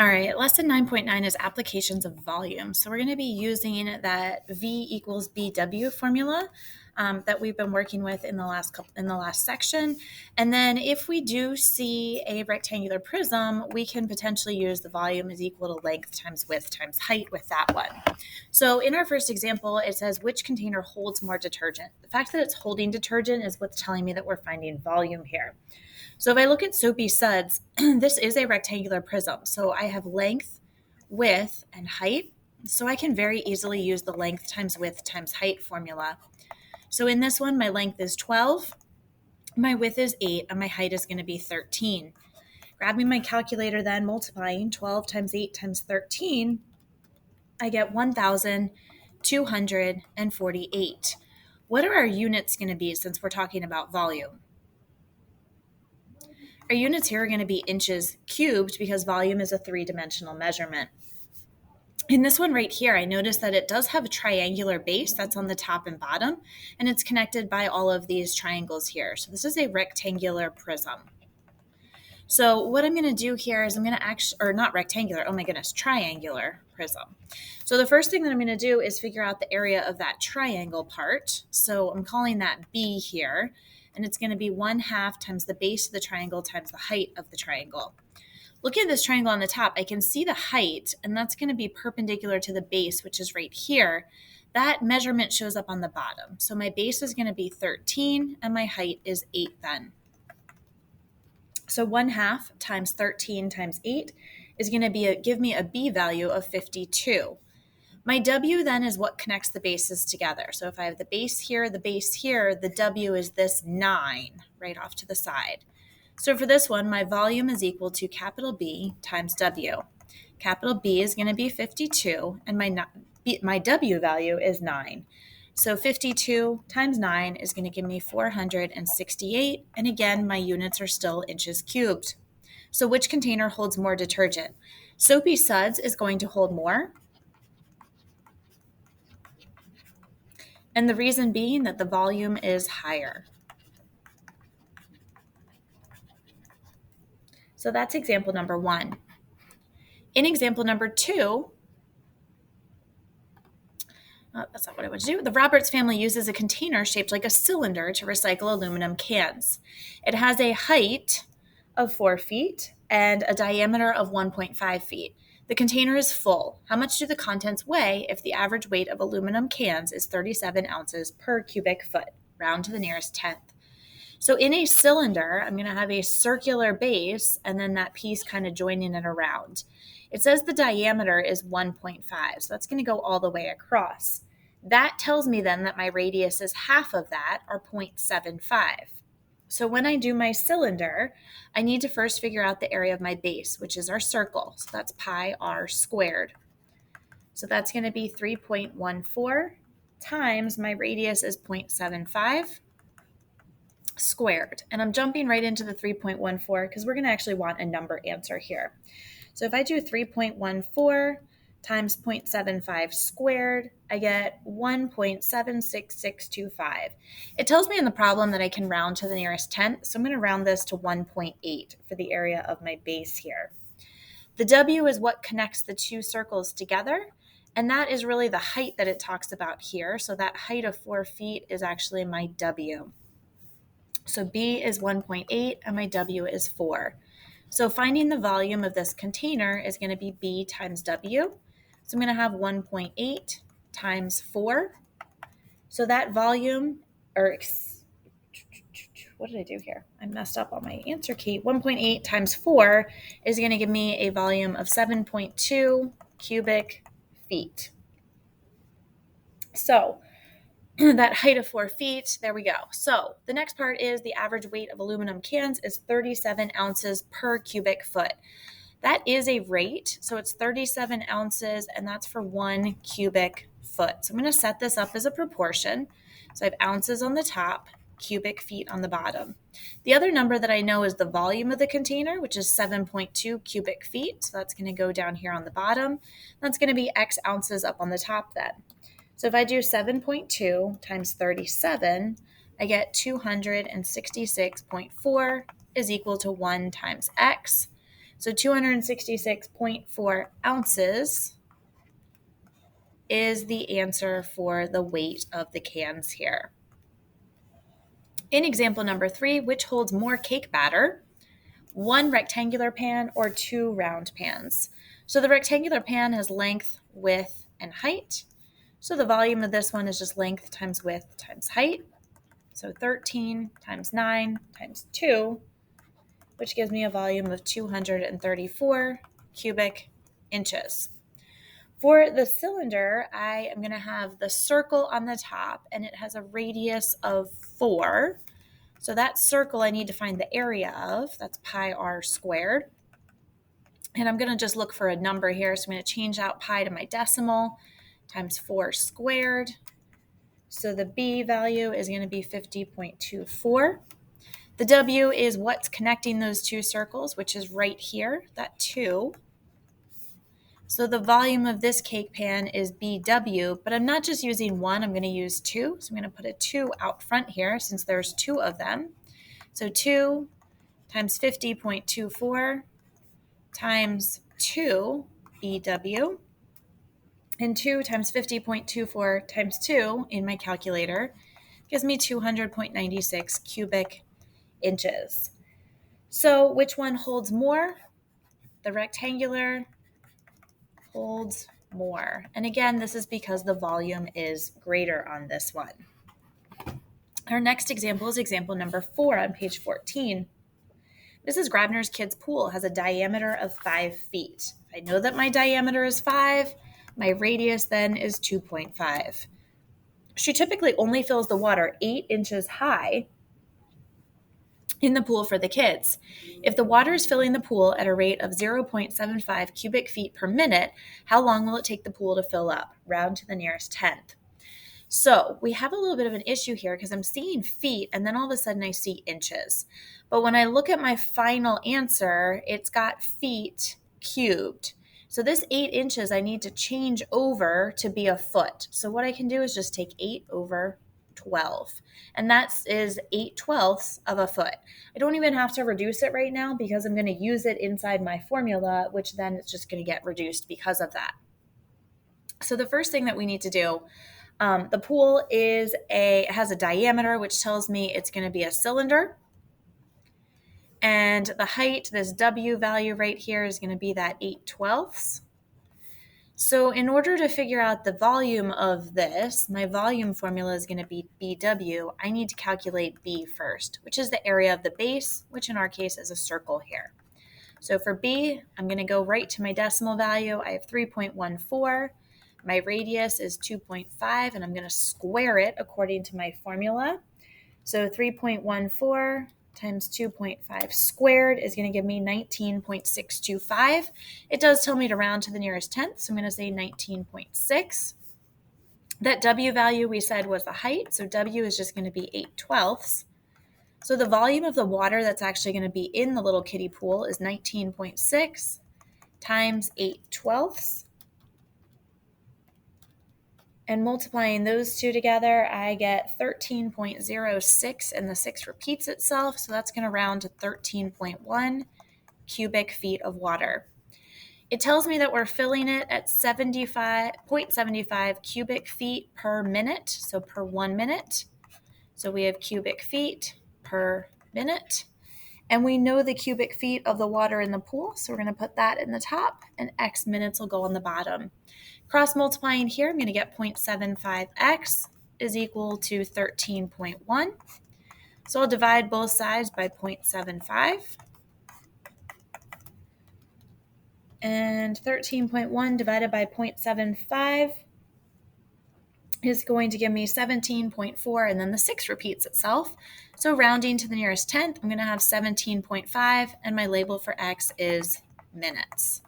All right, lesson 9.9 is applications of volume. So we're going to be using that V equals BW formula that we've been working with in the last section. And then if we do see a rectangular prism, we can potentially use the volume is equal to length times width times height with that one. So in our first example, it says which container holds more detergent. The fact that it's holding detergent is what's telling me that we're finding volume here. So if I look at Soapy Suds, this is a rectangular prism. So I have length, width, and height. So I can very easily use the length times width times height formula. So in this one, my length is 12, my width is 8, and my height is going to be 13. Grabbing my calculator then, multiplying 12 times 8 times 13, I get 1,248. What are our units going to be since we're talking about volume? Our units here are going to be inches cubed because volume is a three-dimensional measurement. In this one right here, I notice that it does have a triangular base that's on the top and bottom, and it's connected by all of these triangles here. So this is a rectangular prism. So what I'm going to do here is I'm going to triangular prism. So the first thing that I'm going to do is figure out the area of that triangle part. So I'm calling that B here, and it's going to be 1/2 times the base of the triangle times the height of the triangle. Looking at this triangle on the top, I can see the height, and that's going to be perpendicular to the base, which is right here. That measurement shows up on the bottom. So my base is going to be 13, and my height is 8 then. So 1/2 times 13 times 8 is going to give me a B value of 52. My W then is what connects the bases together. So if I have the base here, the W is this 9 right off to the side. So for this one, my volume is equal to capital B times W. Capital B is going to be 52, and my W value is 9. So 52 times 9 is going to give me 468, and again, my units are still inches cubed. So which container holds more detergent? Soapy Suds is going to hold more, and the reason being that the volume is higher. So that's example number 1. In example number 2, that's not what I want to do. The Roberts family uses a container shaped like a cylinder to recycle aluminum cans. It has a height of 4 feet and a diameter of 1.5 feet. The container is full. How much do the contents weigh if the average weight of aluminum cans is 37 ounces per cubic foot? Round to the nearest tenth. So in a cylinder, I'm going to have a circular base and then that piece kind of joining it around. It says the diameter is 1.5, so that's going to go all the way across. That tells me then that my radius is half of that, or 0.75. So when I do my cylinder, I need to first figure out the area of my base, which is our circle. So that's pi r squared. So that's going to be 3.14 times my radius is 0.75 squared. And I'm jumping right into the 3.14 because we're going to actually want a number answer here. So if I do 3.14 times 0.75 squared, I get 1.76625. It tells me in the problem that I can round to the nearest tenth, so I'm going to round this to 1.8 for the area of my base here. The W is what connects the two circles together, and that is really the height that it talks about here. So that height of 4 feet is actually my W. So B is 1.8 and my W is 4. So finding the volume of this container is going to be B times W. So I'm going to have 1.8 times 4. So that volume, what did I do here? I messed up on my answer key. 1.8 times 4 is going to give me a volume of 7.2 cubic feet. So that height of 4 feet, there we go. So the next part is the average weight of aluminum cans is 37 ounces per cubic foot. That is a rate, so it's 37 ounces, and that's for 1 cubic foot. So I'm going to set this up as a proportion. So I have ounces on the top, cubic feet on the bottom. The other number that I know is the volume of the container, which is 7.2 cubic feet. So that's going to go down here on the bottom. That's going to be X ounces up on the top then. So if I do 7.2 times 37, I get 266.4 is equal to 1 times X. So 266.4 ounces is the answer for the weight of the cans here. In example number 3, which holds more cake batter? 1 rectangular pan or 2 round pans? So the rectangular pan has length, width, and height. So the volume of this one is just length times width times height. So 13 times 9 times 2, which gives me a volume of 234 cubic inches. For the cylinder, I am going to have the circle on the top, and it has a radius of 4. So that circle I need to find the area of. That's pi r squared. And I'm going to just look for a number here. So I'm going to change out pi to my decimal times 4 squared. So the B value is going to be 50.24. The W is what's connecting those two circles, which is right here, that 2. So the volume of this cake pan is BW, but I'm not just using 1, I'm going to use 2. So I'm going to put a 2 out front here since there's 2 of them. So 2 times 50.24 times 2 BW, and 2 times 50.24 times 2 in my calculator gives me 200.96 cubic inches. So which one holds more? The rectangular holds more. And again, this is because the volume is greater on this one. Our next example is example number 4 on page 14. Mrs. Grabner's kids' pool has a diameter of 5 feet. I know that my diameter is 5. My radius then is 2.5. She typically only fills the water 8 inches high in the pool for the kids. If the water is filling the pool at a rate of 0.75 cubic feet per minute, how long will it take the pool to fill up? Round to the nearest tenth. So we have a little bit of an issue here because I'm seeing feet and then all of a sudden I see inches. But when I look at my final answer, it's got feet cubed. So this 8 inches I need to change over to be a foot. So what I can do is just take 8 over 12. And that is 8/12 of a foot. I don't even have to reduce it right now because I'm going to use it inside my formula, which then it's just going to get reduced because of that. So the first thing that we need to do, the pool has a diameter, which tells me it's going to be a cylinder. And the height, this W value right here, is going to be that 8/12. So in order to figure out the volume of this, my volume formula is going to be BW. I need to calculate B first, which is the area of the base, which in our case is a circle here. So for B, I'm going to go right to my decimal value. I have 3.14. My radius is 2.5, and I'm going to square it according to my formula. So 3.14 times 2.5 squared is going to give me 19.625. It does tell me to round to the nearest tenth, so I'm going to say 19.6. That W value we said was the height, so W is just going to be 8/12. So the volume of the water that's actually going to be in the little kiddie pool is 19.6 times 8/12. And multiplying those two together, I get 13.06, and the 6 repeats itself, so that's going to round to 13.1 cubic feet of water. It tells me that we're filling it at 0.75 cubic feet per minute, so per 1 minute. So we have cubic feet per minute. And we know the cubic feet of the water in the pool, so we're going to put that in the top, and X minutes will go on the bottom. Cross multiplying here, I'm going to get 0.75x is equal to 13.1. So I'll divide both sides by 0.75. And 13.1 divided by 0.75 is going to give me 17.4, and then the 6 repeats itself. So rounding to the nearest tenth, I'm going to have 17.5, and my label for X is minutes.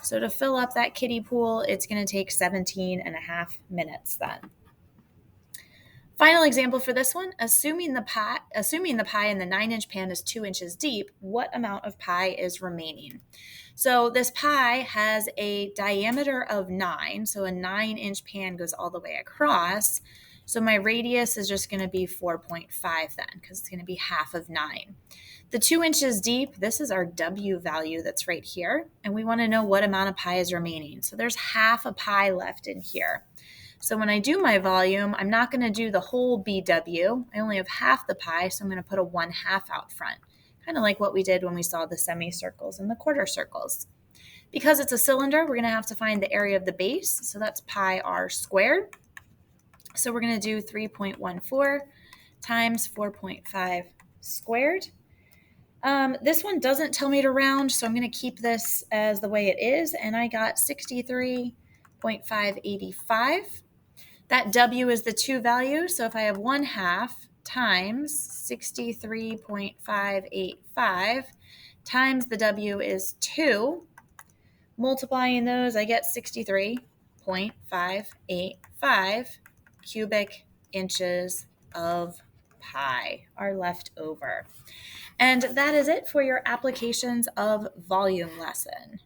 So to fill up that kiddie pool, it's going to take 17.5 minutes then. Final example for this one, assuming the pie in the 9-inch pan is 2 inches deep, what amount of pie is remaining? So this pie has a diameter of 9, so a 9-inch pan goes all the way across. So my radius is just going to be 4.5 then, because it's going to be half of 9. The 2 inches deep, this is our W value that's right here, and we want to know what amount of pi is remaining. So there's half a pi left in here. So when I do my volume, I'm not going to do the whole BW. I only have half the pi, so I'm going to put a 1/2 out front, kind of like what we did when we saw the semicircles and the quarter circles. Because it's a cylinder, we're going to have to find the area of the base, so that's pi r squared. So we're going to do 3.14 times 4.5 squared. This one doesn't tell me to round, so I'm going to keep this as the way it is, and I got 63.585. That W is the 2 value, so if I have 1/2 times 63.585 times the W is 2, multiplying those, I get 63.585 cubic inches of pi are left over. And that is it for your applications of volume lesson.